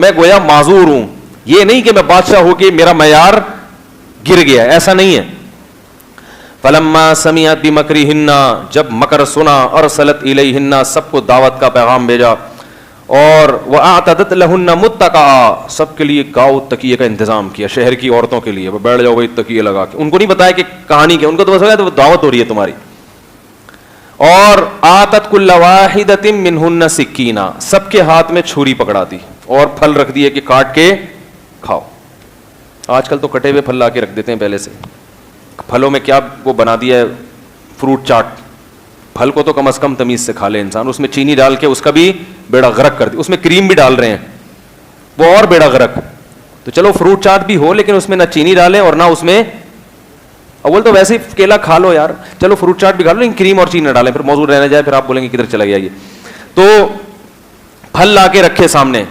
میں گویا معذور ہوں. یہ نہیں کہ میں بادشاہ ہو کے میرا معیار گر گیا, ایسا نہیں ہے. فلما سمعت بمکرہن, جب مکر سنا, ارسلت الیہن, سب کو دعوت کا پیغام بھیجا, اور واعتدت لہن متکئا, سب کے لیے گاؤ تکیے کا انتظام کیا, شہر کی عورتوں کے لیے بیٹھ جاؤ بھائی تکیے لگا کے. ان کو نہیں بتایا کہ کہانی کیا, ان کو تو بس تو دعوت ہو رہی ہے تمہاری. اور آتت کل واحدۃ منہن سکینہ, سب کے ہاتھ میں چھری پکڑا دی اور پھل رکھ دیے کہ کاٹ کے کھاؤ. آج کل تو کٹے ہوئے پھل لا کے رکھ دیتے ہیں پہلے سے. پھلوں میں کیا وہ بنا دیا ہے, فروٹ چاٹ. پھل کو تو کم از کم تمیز سے کھا لے انسان, اس میں چینی ڈال کے اس کا بھی بیڑا غرق کر دی, اس میں کریم بھی ڈال رہے ہیں وہ اور بیڑا غرق. تو چلو فروٹ چاٹ بھی ہو لیکن اس میں نہ چینی ڈالیں اور نہ اس میں, اول تو ویسے ہی کیلا کھا لو یار, چلو فروٹ چاٹ بھی کھا لو لیکن کریم اور چینی نہ ڈالیں, پھر موضوع رہنا جائے پھر آپ بولیں گے کدھر چلا گیا یہ. تو پھل لا کے رکھے سامنے,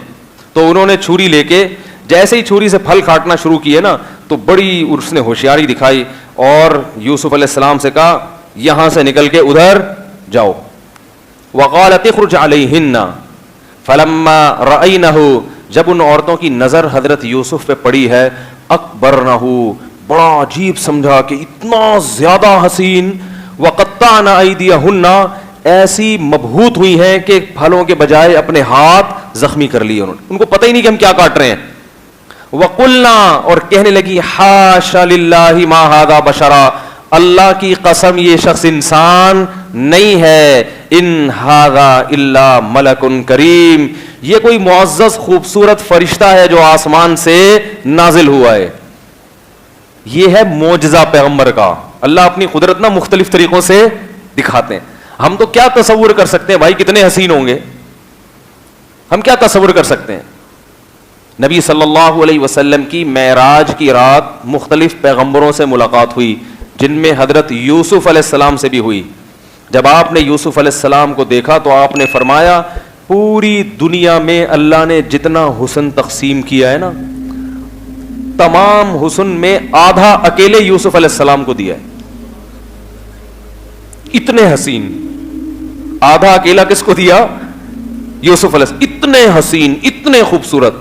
تو انہوں نے چھری لے کے جیسے ہی چھری سے پھل کاٹنا شروع کیے نا, تو بڑی اس نے ہوشیاری دکھائی اور یوسف علیہ السلام سے کہا یہاں سے نکل کے ادھر جاؤ. وقالت اخرج علیہن فلما رأینہ, جب ان عورتوں کی نظر حضرت یوسف پہ پڑی ہے, اکبرنہ, بڑا عجیب سمجھا کہ اتنا زیادہ حسین, وقطعن ایدیہن, ایسی مبہوت ہوئی ہیں کہ پھلوں کے بجائے اپنے ہاتھ زخمی کر لیے انہوں نے, ان کو پتہ ہی نہیں کہ ہم کیا کاٹ رہے ہیں. وقلنا, اور کہنے لگی حاشا للہ ما ھذا بشرا, اللہ کی قسم یہ شخص انسان نہیں ہے, ان ھذا الا ملک کریم, یہ کوئی معزز خوبصورت فرشتہ ہے جو آسمان سے نازل ہوا ہے. یہ ہے معجزہ پیغمبر کا, اللہ اپنی قدرت نا مختلف طریقوں سے دکھاتے ہیں. ہم تو کیا تصور کر سکتے ہیں بھائی کتنے حسین ہوں گے, ہم کیا تصور کر سکتے ہیں. نبی صلی اللہ علیہ وسلم کی معراج کی رات مختلف پیغمبروں سے ملاقات ہوئی, جن میں حضرت یوسف علیہ السلام سے بھی ہوئی. جب آپ نے یوسف علیہ السلام کو دیکھا تو آپ نے فرمایا پوری دنیا میں اللہ نے جتنا حسن تقسیم کیا ہے نا, تمام حسن میں آدھا اکیلے یوسف علیہ السلام کو دیا ہے. اتنے حسین, آدھا اکیلا کس کو دیا, یوسف علیہ السلام. اتنے حسین, اتنے خوبصورت.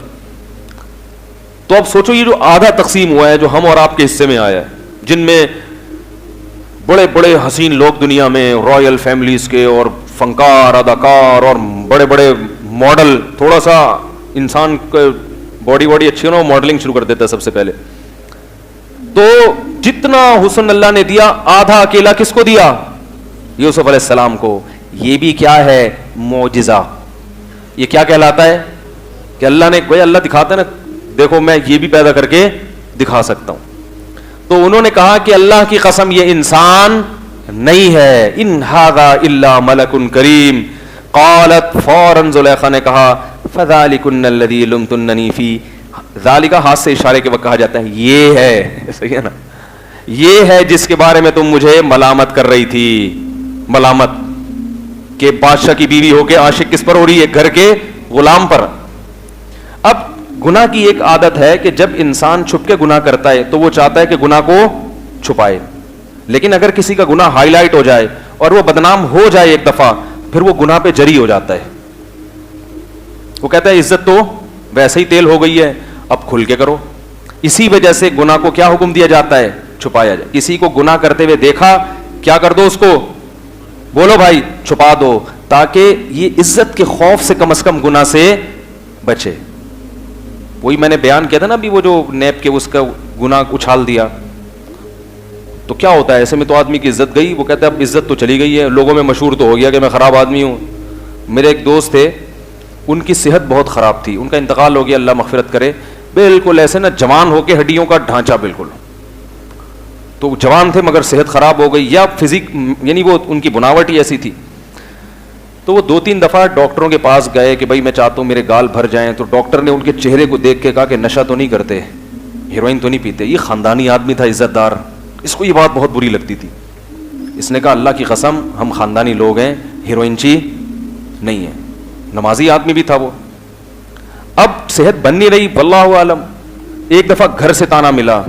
تو اب سوچو یہ جو آدھا تقسیم ہوا ہے جو ہم اور آپ کے حصے میں آیا ہے, جن میں بڑے بڑے حسین لوگ دنیا میں, رائل فیملیز کے اور فنکار اداکار اور بڑے بڑے ماڈل, تھوڑا سا انسان کو باڈی اچھی ہو نا ماڈلنگ شروع کر دیتا ہے سب سے پہلے. تو جتنا حسن اللہ نے دیا آدھا اکیلا کس کو دیا, یوسف علیہ السلام کو. یہ بھی کیا ہے, معجزہ. یہ کیا کہلاتا ہے کہ اللہ نے, کوئی اللہ دکھاتا ہے نا, دیکھو میں یہ بھی پیدا کر کے دکھا سکتا ہوں. تو انہوں نے کہا کہ اللہ کی قسم یہ انسان نہیں ہے, ان ھذا الا ملک کریم. قالت, فوراً زلیخا نے کہا فذلکن الذی لمتننی فی, ذالک ہاتھ سے اشارے کے وقت کہا جاتا ہے یہ ہے, صحیح ہے نا, یہ ہے جس کے بارے میں تم مجھے ملامت کر رہی تھی. ملامت کہ بادشاہ کی بیوی ہو کے عاشق کس پر ہو رہی ہے, گھر کے غلام پر. اب گناہ کی ایک عادت ہے کہ جب انسان چھپ کے گناہ کرتا ہے تو وہ چاہتا ہے کہ گناہ کو چھپائے, لیکن اگر کسی کا گناہ ہائی لائٹ ہو جائے اور وہ بدنام ہو جائے ایک دفعہ, پھر وہ گناہ پہ جری ہو جاتا ہے. وہ کہتا ہے عزت تو ویسے ہی تیل ہو گئی ہے, اب کھل کے کرو. اسی وجہ سے گناہ کو کیا حکم دیا جاتا ہے, چھپایا جائے. کسی کو گناہ کرتے ہوئے دیکھا, کیا کر دو اس کو, بولو بھائی چھپا دو, تاکہ یہ عزت کے خوف سے کم از کم گناہ سے بچے. وہی میں نے بیان کیا تھا نا ابھی, وہ جو نیب کے اس کا گناہ اچھال دیا, تو کیا ہوتا ہے ایسے میں, تو آدمی کی عزت گئی. وہ کہتا ہے اب عزت تو چلی گئی ہے, لوگوں میں مشہور تو ہو گیا کہ میں خراب آدمی ہوں. میرے ایک دوست تھے, ان کی صحت بہت خراب تھی, ان کا انتقال ہو گیا, اللہ مغفرت کرے. بالکل ایسے نا جوان ہو کے ہڈیوں کا ڈھانچہ بالکل, تو جوان تھے مگر صحت خراب ہو گئی, یا فزیک یعنی وہ ان کی بناوٹ ہی ایسی تھی. تو وہ 2-3 دفعہ ڈاکٹروں کے پاس گئے کہ بھائی میں چاہتا ہوں میرے گال بھر جائیں. تو ڈاکٹر نے ان کے چہرے کو دیکھ کے کہا کہ نشہ تو نہیں کرتے, ہیروئن تو نہیں پیتے. یہ خاندانی آدمی تھا, عزت دار, اس کو یہ بات بہت بری لگتی تھی. اس نے کہا اللہ کی قسم ہم خاندانی لوگ ہیں, ہیروئن چی نہیں ہے. نمازی آدمی بھی تھا وہ. اب صحت بن نہیں رہی, واللہ عالم. ایک دفعہ گھر سے تانا ملا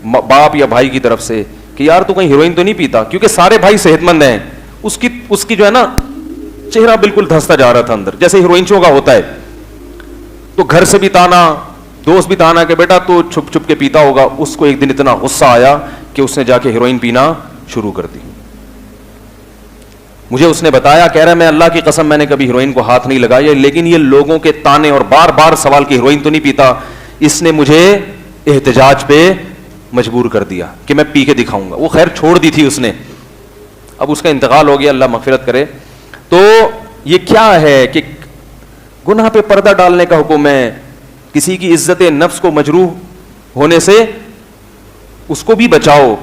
باپ یا بھائی کی طرف سے کہ یار تو کہیں ہیروئن تو نہیں پیتا, کیونکہ سارے بھائی صحت مند ہیں. اس کی جو ہے نا چہرہ بالکل دھستا جا رہا تھا اندر, جیسے ہیروئنچوں کا ہوتا ہے. تو گھر سے بھی تانا, دوست بھی تانا کہ بیٹا تو چھپ چھپ کے پیتا ہوگا. اس کو ایک دن اتنا غصہ آیا کہ اس نے جا کے ہیروئن پینا شروع کر دی. مجھے اس نے بتایا, کہہ رہا میں اللہ کی قسم میں نے کبھی ہیروئن کو ہاتھ نہیں لگایا, لیکن یہ لوگوں کے تانے اور بار بار سوال کہ ہیروئن تو نہیں پیتا, اس نے مجھے احتجاج پہ مجبور کر دیا کہ میں پی کے دکھاؤں گا. وہ خیر چھوڑ دی تھی اس نے, اب اس کا انتقال ہو گیا, اللہ مغفرت کرے. تو یہ کیا ہے کہ گناہ پہ پردہ ڈالنے کا حکم ہے, کسی کی عزت نفس کو مجروح ہونے سے اس کو بھی بچاؤ.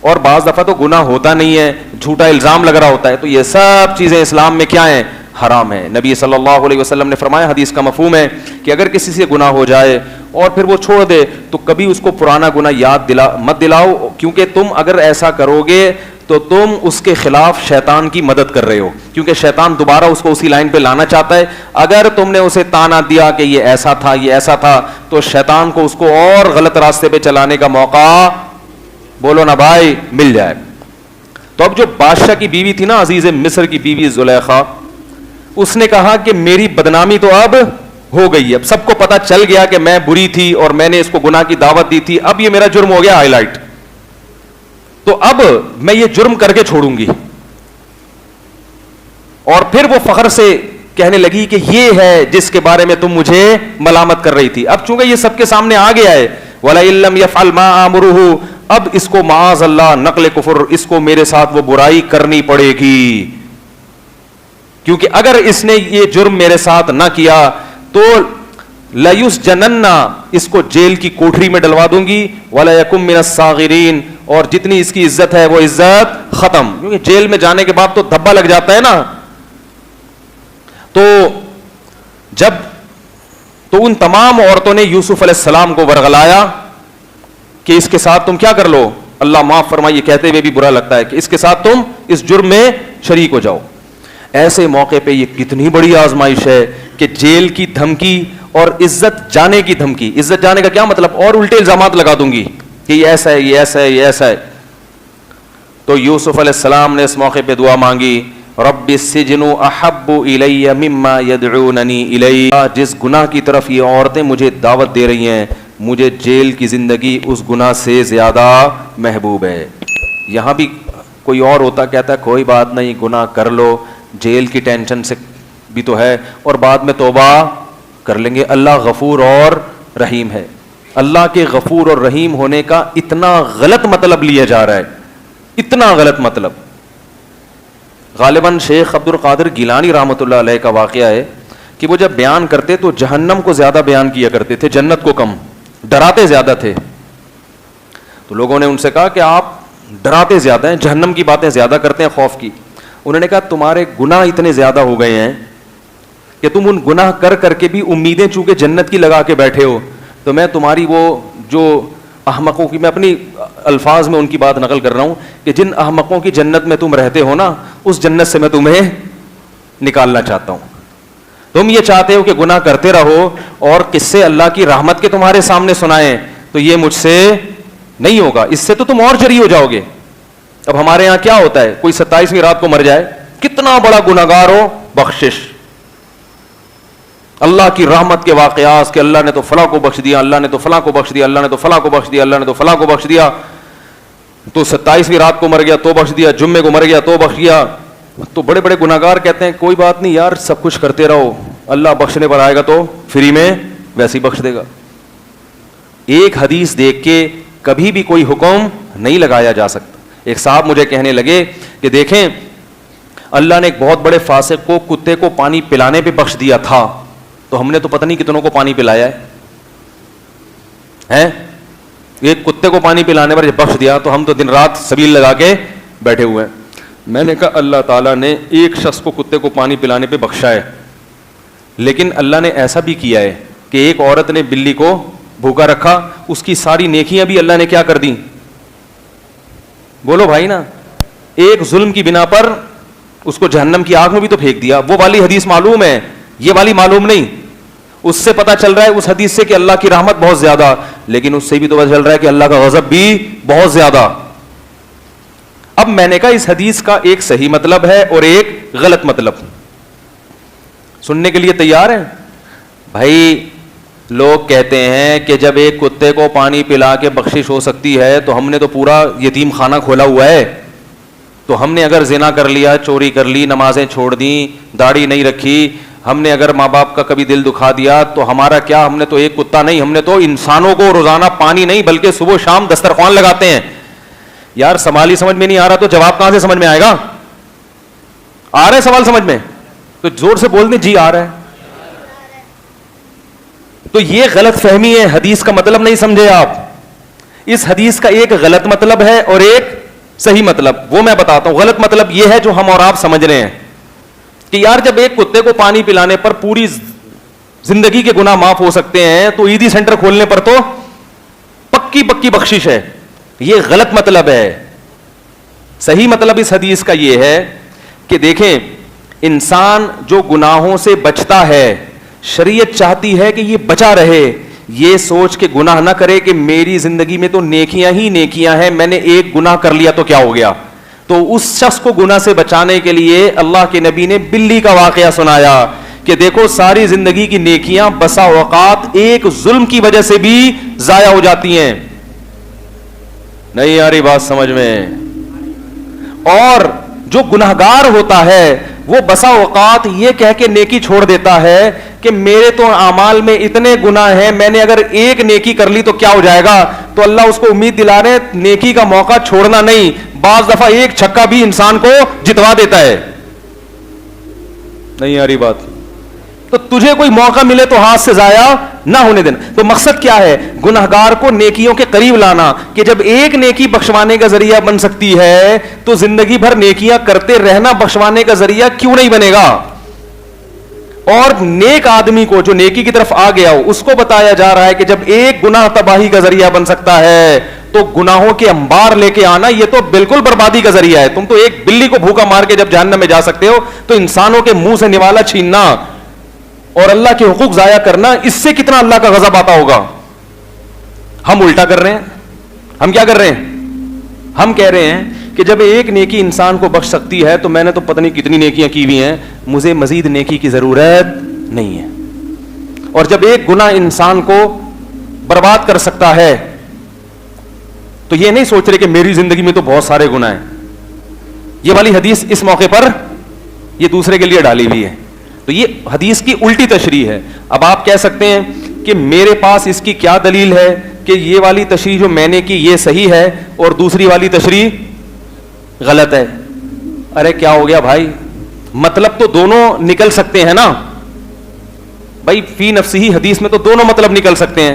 اور بعض دفعہ تو گناہ ہوتا نہیں ہے, جھوٹا الزام لگ رہا ہوتا ہے, تو یہ سب چیزیں اسلام میں کیا ہیں, حرام ہے. نبی صلی اللہ علیہ وسلم نے فرمایا, حدیث کا مفہوم ہے کہ اگر کسی سے گناہ ہو جائے اور پھر وہ چھوڑ دے تو کبھی اس کو پرانا گناہ مت دلاؤ, کیونکہ تم اگر ایسا کرو گے تو تم اس کے خلاف شیطان کی مدد کر رہے ہو, کیونکہ شیطان دوبارہ اس کو اسی لائن پہ لانا چاہتا ہے. اگر تم نے اسے تانا دیا کہ یہ ایسا تھا یہ ایسا تھا, تو شیطان کو اس کو اور غلط راستے پہ چلانے کا موقع, بولو نا بھائی, مل جائے. تو اب جو بادشاہ کی بیوی تھی نا, عزیز مصر کی بیوی زلیخا, اس نے کہا کہ میری بدنامی تو اب ہو گئی ہے, اب سب کو پتا چل گیا کہ میں بری تھی اور میں نے اس کو گناہ کی دعوت دی تھی, اب یہ میرا جرم ہو گیا ہائی لائٹ, تو اب میں یہ جرم کر کے چھوڑوں گی. اور پھر وہ فخر سے کہنے لگی کہ یہ ہے جس کے بارے میں تم مجھے ملامت کر رہی تھی. اب چونکہ یہ سب کے سامنے آ گیا ہے, وَلَئِن لَّمْ يَفْعَلْ مَا آمُرُهُ, اب اس کو معاذ اللہ نقل کفر, اس کو میرے ساتھ وہ برائی کرنی پڑے گی, کیونکہ اگر اس نے یہ جرم میرے ساتھ نہ کیا تو لَيُسْجَنَنَّ, اس کو جیل کی کوٹری میں ڈلوا دوں گی, وَلَيَكُن مِّنَ الصَّاغِرِينَ, اور جتنی اس کی عزت ہے وہ عزت ختم, کیونکہ جیل میں جانے کے بعد تو دھبا لگ جاتا ہے نا. تو جب تو ان تمام عورتوں نے یوسف علیہ السلام کو ورغلایا کہ اس کے ساتھ تم کیا کر لو, اللہ معاف فرمائے, یہ کہتے ہوئے بھی برا لگتا ہے کہ اس کے ساتھ تم اس جرم میں شریک ہو جاؤ. ایسے موقع پہ یہ کتنی بڑی آزمائش ہے کہ جیل کی دھمکی اور عزت جانے کی دھمکی. عزت جانے کا کیا مطلب, اور الٹے الزامات لگا دوں گی کہ یہ ایسا ہے یہ ایسا ہے یہ ایسا ہے. تو یوسف علیہ السلام نے اس موقع پہ دعا مانگی, رب السجن احب الی مما یدعوننی الی, جس گناہ کی طرف یہ عورتیں مجھے دعوت دے رہی ہیں, مجھے جیل کی زندگی اس گناہ سے زیادہ محبوب ہے. یہاں بھی کوئی اور ہوتا کہتا ہے کوئی بات نہیں, گناہ کر لو, جیل کی ٹینشن سے بھی تو ہے, اور بعد میں توبہ کر لیں گے. اللہ غفور اور رحیم ہے. اللہ کے غفور اور رحیم ہونے کا اتنا غلط مطلب لیا جا رہا ہے, اتنا غلط مطلب. غالباً شیخ عبد القادر گیلانی رحمۃ اللہ علیہ کا واقعہ ہے کہ وہ جب بیان کرتے تو جہنم کو زیادہ بیان کیا کرتے تھے, جنت کو کم, ڈراتے زیادہ تھے. تو لوگوں نے ان سے کہا کہ آپ ڈراتے زیادہ ہیں, جہنم کی باتیں زیادہ کرتے ہیں, خوف کی. انہوں نے کہا تمہارے گناہ اتنے زیادہ ہو گئے ہیں کہ تم ان گناہ کر کر کے بھی امیدیں چونکہ جنت کی لگا کے بیٹھے ہو, تو میں تمہاری وہ جو احمقوں کی, میں اپنی الفاظ میں ان کی بات نقل کر رہا ہوں, کہ جن احمقوں کی جنت میں تم رہتے ہو نا, اس جنت سے میں تمہیں نکالنا چاہتا ہوں. تم یہ چاہتے ہو کہ گناہ کرتے رہو اور قصے اللہ کی رحمت کے تمہارے سامنے سنائیں, تو یہ مجھ سے نہیں ہوگا, اس سے تو تم اور جری ہو جاؤ گے. اب ہمارے یہاں کیا ہوتا ہے, کوئی 27ویں رات کو مر جائے, کتنا بڑا گناہگار ہو, بخشش, اللہ کی رحمت کے واقعات کہ اللہ نے تو فلاں کو بخش دیا, اللہ نے تو فلاں کو بخش دیا, اللہ نے تو فلاں کو بخش دیا, اللہ نے تو فلاں کو بخش دیا. تو 27ویں رات کو مر گیا تو بخش دیا, جمعے کو مر گیا تو بخش دیا. تو بڑے بڑے گناہگار کہتے ہیں کوئی بات نہیں یار, سب کچھ کرتے رہو, اللہ بخشنے پر آئے گا تو فری میں ویسے ہی بخش دے گا. ایک حدیث دیکھ کے کبھی بھی کوئی حکم نہیں لگایا جا سکتا. ایک صاحب مجھے کہنے لگے کہ دیکھیں اللہ نے ایک بہت بڑے فاسق کو کتے کو پانی پلانے پہ بخش دیا تھا, تو ہم نے تو پتہ نہیں کتنوں کو پانی پلایا ہے, ایک کتے کو پانی پلانے پر جب بخش دیا تو ہم تو دن رات سبیل لگا کے بیٹھے ہوئے ہیں. میں نے کہا اللہ تعالیٰ نے ایک شخص کو کتے کو پانی پلانے پہ بخشا ہے, لیکن اللہ نے ایسا بھی کیا ہے کہ ایک عورت نے بلی کو بھوکا رکھا, اس کی ساری نیکیاں بھی اللہ نے کیا کر دیں, بولو بھائی نا, ایک ظلم کی بنا پر اس کو جہنم کی آگ میں بھی تو پھینک دیا. وہ والی حدیث معلوم ہے, یہ والی معلوم نہیں. اس سے پتا چل رہا ہے اس حدیث سے کہ اللہ کی رحمت بہت زیادہ, لیکن اس سے بھی تو پتا چل رہا ہے کہ اللہ کا غضب بھی بہت زیادہ. اب میں نے کہا اس حدیث کا ایک صحیح مطلب ہے اور ایک غلط مطلب, سننے کے لیے تیار ہیں بھائی؟ لوگ کہتے ہیں کہ جب ایک کتے کو پانی پلا کے بخشش ہو سکتی ہے تو ہم نے تو پورا یتیم خانہ کھولا ہوا ہے، تو ہم نے اگر زنا کر لیا، چوری کر لی، نمازیں چھوڑ دیں، داڑھی نہیں رکھی، ہم نے اگر ماں باپ کا کبھی دل دکھا دیا تو ہمارا کیا؟ ہم نے تو ایک کتا نہیں، ہم نے تو انسانوں کو روزانہ پانی نہیں بلکہ صبح شام دسترخوان لگاتے ہیں۔ یار سوال ہی سمجھ میں نہیں آ رہا تو جواب کہاں سے سمجھ میں آئے گا؟ آ رہا ہے سوال سمجھ میں؟ تو زور سے بول دیں جی آ رہا ہے۔ تو یہ غلط فہمی ہے، حدیث کا مطلب نہیں سمجھے آپ۔ اس حدیث کا ایک غلط مطلب ہے اور ایک صحیح مطلب، وہ میں بتاتا ہوں۔ غلط مطلب یہ ہے جو ہم اور آپ سمجھ رہے ہیں کہ یار جب ایک کتے کو پانی پلانے پر پوری زندگی کے گناہ معاف ہو سکتے ہیں تو عیدی سینٹر کھولنے پر تو پکی پکی بخشش ہے، یہ غلط مطلب ہے۔ صحیح مطلب اس حدیث کا یہ ہے کہ دیکھیں، انسان جو گناہوں سے بچتا ہے، شریعت چاہتی ہے کہ یہ بچا رہے، یہ سوچ کے گناہ نہ کرے کہ میری زندگی میں تو نیکیاں ہی نیکیاں ہیں، میں نے ایک گناہ کر لیا تو کیا ہو گیا۔ تو اس شخص کو گناہ سے بچانے کے لیے اللہ کے نبی نے بلی کا واقعہ سنایا کہ دیکھو ساری زندگی کی نیکیاں بسا اوقات ایک ظلم کی وجہ سے بھی ضائع ہو جاتی ہیں۔ نہیں آ رہی بات سمجھ میں؟ اور جو گناہگار ہوتا ہے وہ بسا اوقات یہ کہہ کے نیکی چھوڑ دیتا ہے کہ میرے تو اعمال میں اتنے گناہ ہیں، میں نے اگر ایک نیکی کر لی تو کیا ہو جائے گا۔ تو اللہ اس کو امید دلا رہے نیکی کا موقع چھوڑنا نہیں، بعض دفعہ ایک چھکا بھی انسان کو جتوا دیتا ہے۔ نہیں آ رہی بات؟ تو تجھے کوئی موقع ملے تو ہاتھ سے ضائع نہ ہونے دینا۔ تو مقصد کیا ہے؟ گنہگار کو نیکیوں کے قریب لانا، کہ جب ایک نیکی بخشوانے کا ذریعہ بن سکتی ہے تو زندگی بھر نیکیاں کرتے رہنا بخشوانے کا ذریعہ کیوں نہیں بنے گا۔ اور نیک آدمی کو جو نیکی کی طرف آ گیا ہو اس کو بتایا جا رہا ہے کہ جب ایک گناہ تباہی کا ذریعہ بن سکتا ہے تو گناہوں کے انبار لے کے آنا یہ تو بالکل بربادی کا ذریعہ ہے۔ تم تو ایک بلی کو بھوکا مار کے جب جہنم میں جا سکتے ہو تو انسانوں کے منہ سے نوالا چھیننا اور اللہ کے حقوق ضائع کرنا، اس سے کتنا اللہ کا غضب آتا ہوگا۔ ہم الٹا کر رہے ہیں۔ ہم کیا کر رہے ہیں؟ ہم کہہ رہے ہیں کہ جب ایک نیکی انسان کو بخش سکتی ہے تو میں نے تو پتہ نہیں کتنی نیکیاں کی ہوئی ہیں، مجھے مزید نیکی کی ضرورت نہیں ہے۔ اور جب ایک گناہ انسان کو برباد کر سکتا ہے تو یہ نہیں سوچ رہے کہ میری زندگی میں تو بہت سارے گناہ ہیں۔ یہ والی حدیث اس موقع پر یہ دوسرے کے لیے ڈالی ہوئی ہے، تو یہ حدیث کی الٹی تشریح ہے۔ اب آپ کہہ سکتے ہیں کہ میرے پاس اس کی کیا دلیل ہے کہ یہ والی تشریح جو میں نے کی یہ صحیح ہے اور دوسری والی تشریح غلط ہے۔ ارے کیا ہو گیا بھائی، مطلب تو دونوں نکل سکتے ہیں نا بھائی، فی نفسی حدیث میں تو دونوں مطلب نکل سکتے ہیں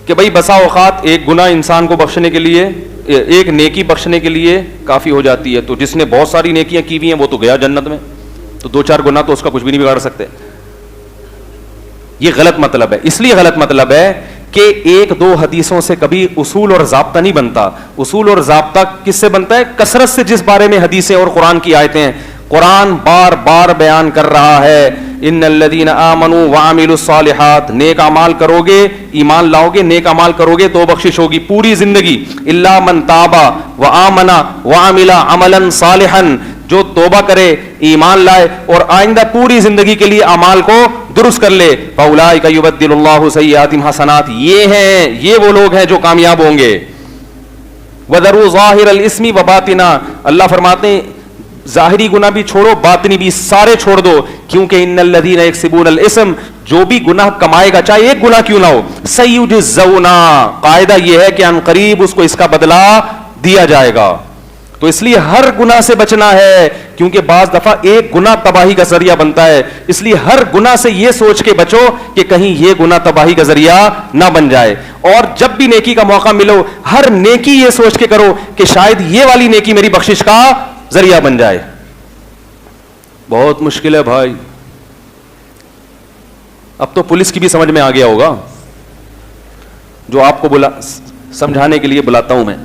کہ بھائی بسا اوقات ایک گناہ انسان کو بخشنے کے لیے، ایک نیکی بخشنے کے لیے کافی ہو جاتی ہے، تو جس نے بہت ساری نیکیاں کی ہوئی ہیں وہ تو گیا جنت میں، تو دو چار گناہ تو اس کا کچھ بھی نہیں بگاڑ سکتے۔ یہ غلط مطلب ہے، اس لیے غلط مطلب ہے کہ ایک دو حدیثوں سے کبھی اصول اور ضابطہ نہیں بنتا۔ اصول اور ضابطہ کس سے بنتا ہے؟ کثرت سے جس بارے میں حدیثیں اور قرآن کی آیتیں ہیں۔ قرآن بار بار بیان کر رہا ہے ان الذین آمنوا وعملوا الصالحات، نیک اعمال کرو گے، ایمان لاؤ گے، نیک اعمال کرو گے تو بخشش ہوگی پوری زندگی۔ الا من تاب وآمن وعمل عملا صالحا، جو توبہ کرے، ایمان لائے اور آئندہ پوری زندگی کے لیے اعمال کو درست کر لے، فاولئک یبدل اللہ سیئاتہم حسنات، یہ وہ لوگ ہیں جو کامیاب ہوں گے۔ وذروا ظاہر الاسم وباطنا، اللہ فرماتے ہیں ظاہری گناہ بھی چھوڑو، باطنی بھی، سارے چھوڑ دو، کیونکہ ان الذین یکسبون الاسم، جو بھی گناہ کمائے گا چاہے ایک گناہ کیوں نہ ہو، سیجزون، قاعدہ یہ ہے کہ ان قریب اس کو اس کا بدلہ دیا جائے گا۔ تو اس لیے ہر گناہ سے بچنا ہے، کیونکہ بعض دفعہ ایک گناہ تباہی کا ذریعہ بنتا ہے، اس لیے ہر گناہ سے یہ سوچ کے بچو کہ کہیں یہ گناہ تباہی کا ذریعہ نہ بن جائے۔ اور جب بھی نیکی کا موقع ملو، ہر نیکی یہ سوچ کے کرو کہ شاید یہ والی نیکی میری بخشش کا ذریعہ بن جائے۔ بہت مشکل ہے بھائی، اب تو پولیس کی بھی سمجھ میں آ گیا ہوگا، جو آپ کو سمجھانے کے لیے بلاتا ہوں میں۔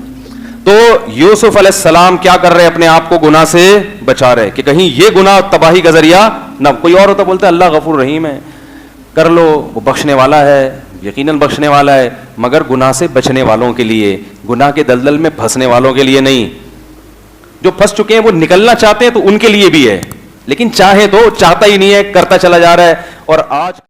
تو یوسف علیہ السلام کیا کر رہے؟ اپنے آپ کو گناہ سے بچا رہے کہ کہیں یہ گناہ تباہی کا ذریعہ نہ۔ کوئی اور ہوتا بولتا ہے اللہ غفور رحیم ہے، کر لو، وہ بخشنے والا ہے، یقیناً بخشنے والا ہے، مگر گناہ سے بچنے والوں کے لیے، گناہ کے دلدل میں پھنسنے والوں کے لیے نہیں۔ جو پھنس چکے ہیں وہ نکلنا چاہتے ہیں تو ان کے لیے بھی ہے، لیکن چاہے تو چاہتا ہی نہیں ہے، کرتا چلا جا رہا ہے۔ اور آج